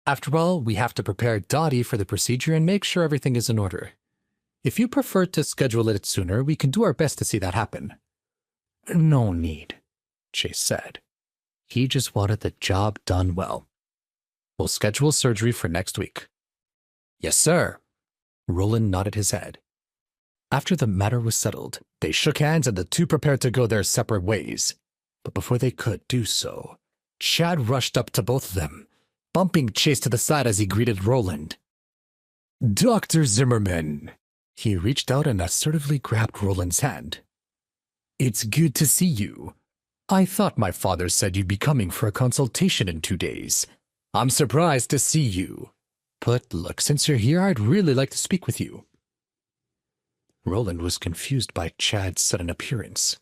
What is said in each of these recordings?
After all, we have to prepare Dottie for the procedure and make sure everything is in order. If you prefer to schedule it sooner, we can do our best to see that happen. No need, Chase said. He just wanted the job done well. We'll schedule surgery for next week. Yes, sir. Roland nodded his head. After the matter was settled, they shook hands and the two prepared to go their separate ways. But before they could do so, Chad rushed up to both of them, bumping Chase to the side as he greeted Roland. Dr. Zimmerman. He reached out and assertively grabbed Roland's hand. It's good to see you. I thought my father said you'd be coming for a consultation in 2 days. I'm surprised to see you. But look, since you're here, I'd really like to speak with you. Roland was confused by Chad's sudden appearance.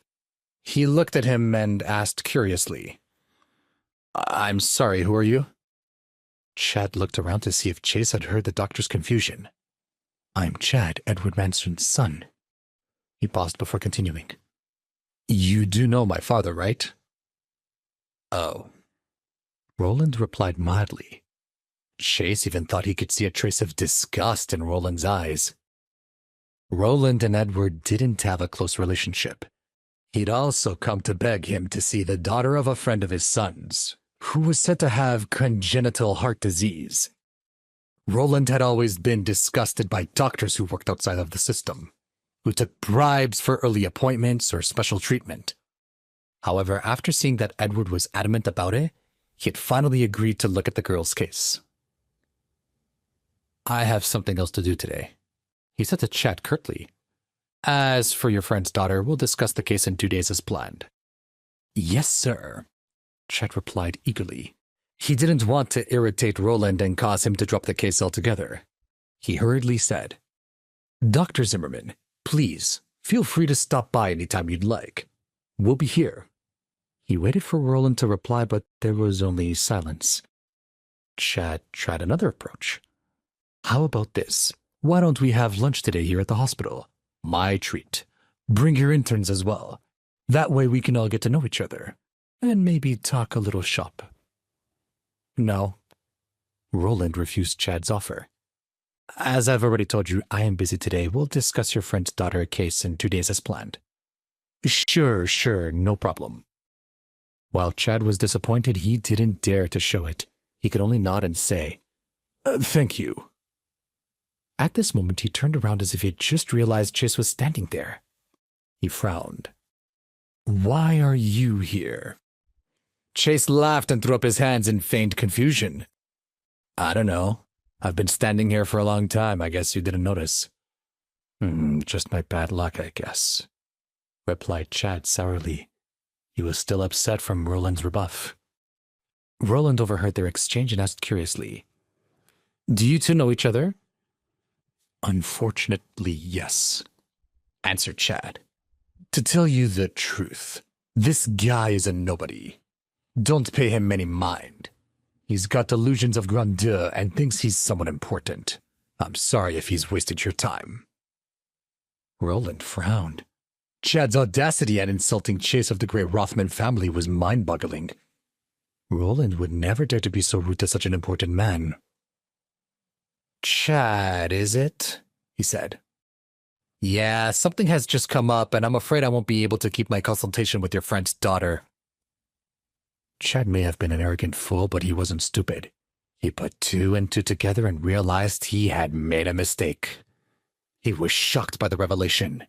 He looked at him and asked curiously, I'm sorry, who are you? Chad looked around to see if Chase had heard the doctor's confusion. I'm Chad, Edward Manson's son. He paused before continuing. You do know my father, right? Oh. Roland replied mildly. Chase even thought he could see a trace of disgust in Roland's eyes. Roland and Edward didn't have a close relationship. He'd also come to beg him to see the daughter of a friend of his son's, who was said to have congenital heart disease. Roland had always been disgusted by doctors who worked outside of the system, who took bribes for early appointments or special treatment. However, after seeing that Edward was adamant about it, he had finally agreed to look at the girl's case. I have something else to do today, he said to Chad curtly. As for your friend's daughter, we'll discuss the case in 2 days as planned. Yes, sir, Chad replied eagerly. He didn't want to irritate Roland and cause him to drop the case altogether. He hurriedly said, Dr. Zimmerman, please, feel free to stop by anytime you'd like. We'll be here. He waited for Roland to reply, but there was only silence. Chad tried another approach. How about this? Why don't we have lunch today here at the hospital? My treat. Bring your interns as well. That way we can all get to know each other. And maybe talk a little shop. No. Roland refused Chad's offer. As I've already told you, I am busy today. We'll discuss your friend's daughter case in 2 days as planned. Sure, no problem. While Chad was disappointed, he didn't dare to show it. He could only nod and say, Thank you. At this moment, he turned around as if he had just realized Chase was standing there. He frowned. Why are you here? Chase laughed and threw up his hands in feigned confusion. I don't know. I've been standing here for a long time. I guess you didn't notice. Just my bad luck, I guess, replied Chad sourly. He was still upset from Roland's rebuff. Roland overheard their exchange and asked curiously, Do you two know each other? Unfortunately, yes, answered Chad. To tell you the truth, this guy is a nobody. Don't pay him any mind. He's got delusions of grandeur and thinks he's someone important. I'm sorry if he's wasted your time. Roland frowned. Chad's audacity at insulting Chase of the great Rothman family was mind-boggling. Roland would never dare to be so rude to such an important man. Chad, is it? He said. Yeah, something has just come up, and I'm afraid I won't be able to keep my consultation with your friend's daughter. Chad may have been an arrogant fool, but he wasn't stupid. He put 2 and 2 together and realized he had made a mistake. He was shocked by the revelation.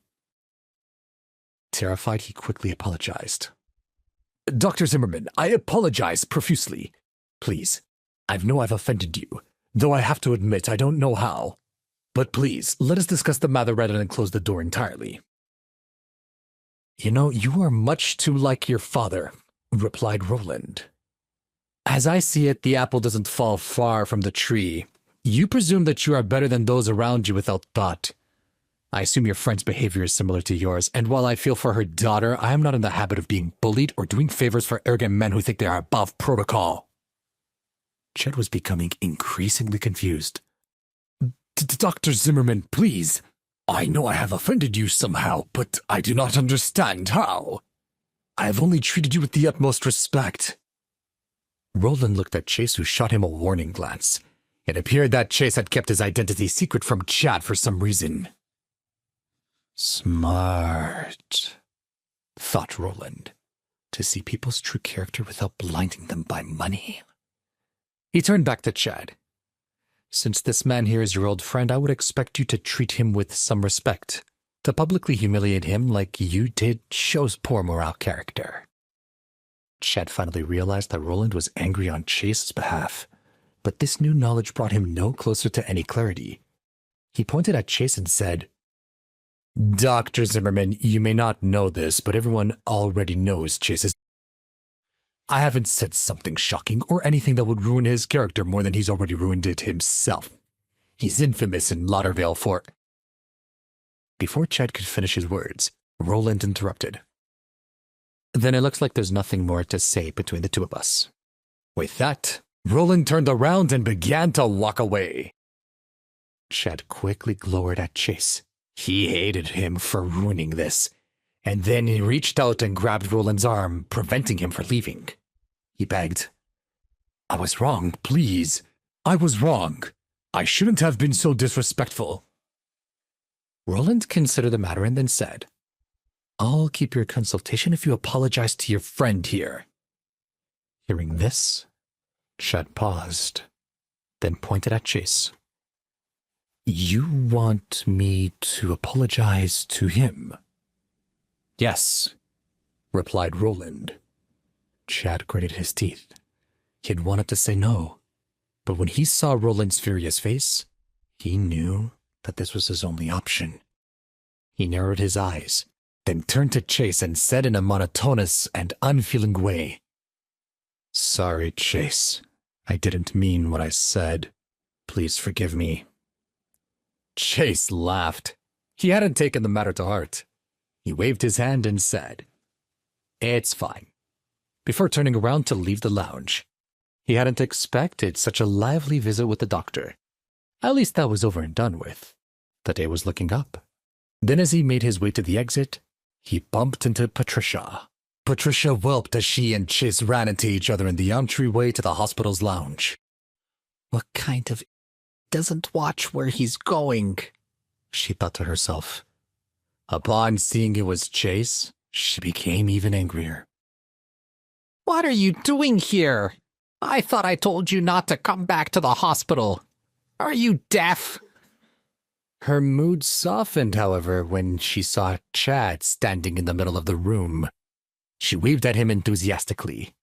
Terrified, he quickly apologized. Dr. Zimmerman, I apologize profusely. Please, I know I've offended you, though I have to admit I don't know how. But please, let us discuss the matter rather than close the door entirely. You know, you are much too like your father, replied Roland. As I see it, the apple doesn't fall far from the tree. You presume that you are better than those around you without thought. I assume your friend's behavior is similar to yours, and while I feel for her daughter, I am not in the habit of being bullied or doing favors for arrogant men who think they are above protocol. Chet was becoming increasingly confused. Dr. Zimmerman, please. I know I have offended you somehow, but I do not understand how. I have only treated you with the utmost respect. Roland looked at Chase, who shot him a warning glance. It appeared that Chase had kept his identity secret from Chad for some reason. Smart, thought Roland, to see people's true character without blinding them by money. He turned back to Chad. Since this man here is your old friend, I would expect you to treat him with some respect. To publicly humiliate him like you did shows poor morale character. Chad finally realized that Roland was angry on Chase's behalf, but this new knowledge brought him no closer to any clarity. He pointed at Chase and said, Dr. Zimmerman, you may not know this, but everyone already knows Chase is... I haven't said something shocking or anything that would ruin his character more than he's already ruined it himself. He's infamous in Lauderville for... Before Chad could finish his words, Roland interrupted. Then it looks like there's nothing more to say between the two of us. With that, Roland turned around and began to walk away. Chad quickly glowered at Chase. He hated him for ruining this, and then he reached out and grabbed Roland's arm, preventing him from leaving. He begged, I was wrong, please. I was wrong. I shouldn't have been so disrespectful. Roland considered the matter and then said, I'll keep your consultation if you apologize to your friend here. Hearing this, Chad paused, then pointed at Chase. You want me to apologize to him? Yes, replied Roland. Chad gritted his teeth. He had wanted to say no, but when he saw Roland's furious face, he knew that this was his only option. He narrowed his eyes, then turned to Chase and said in a monotonous and unfeeling way, Sorry, Chase. I didn't mean what I said. Please forgive me. Chase laughed. He hadn't taken the matter to heart. He waved his hand and said, It's fine, before turning around to leave the lounge. He hadn't expected such a lively visit with the doctor. At least that was over and done with. The day was looking up. Then as he made his way to the exit, he bumped into Patricia. Patricia whelped as she and Chase ran into each other in the entryway to the hospital's lounge. What kind of doesn't watch where he's going, she thought to herself. Upon seeing it was Chase, she became even angrier. What are you doing here? I thought I told you not to come back to the hospital. Are you deaf? Her mood softened, however, when she saw Chad standing in the middle of the room. She waved at him enthusiastically.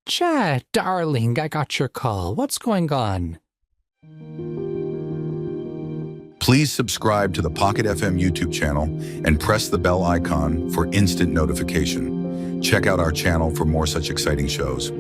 Chad, darling, I got your call. What's going on? Please subscribe to the Pocket FM YouTube channel and press the bell icon for instant notification. Check out our channel for more such exciting shows.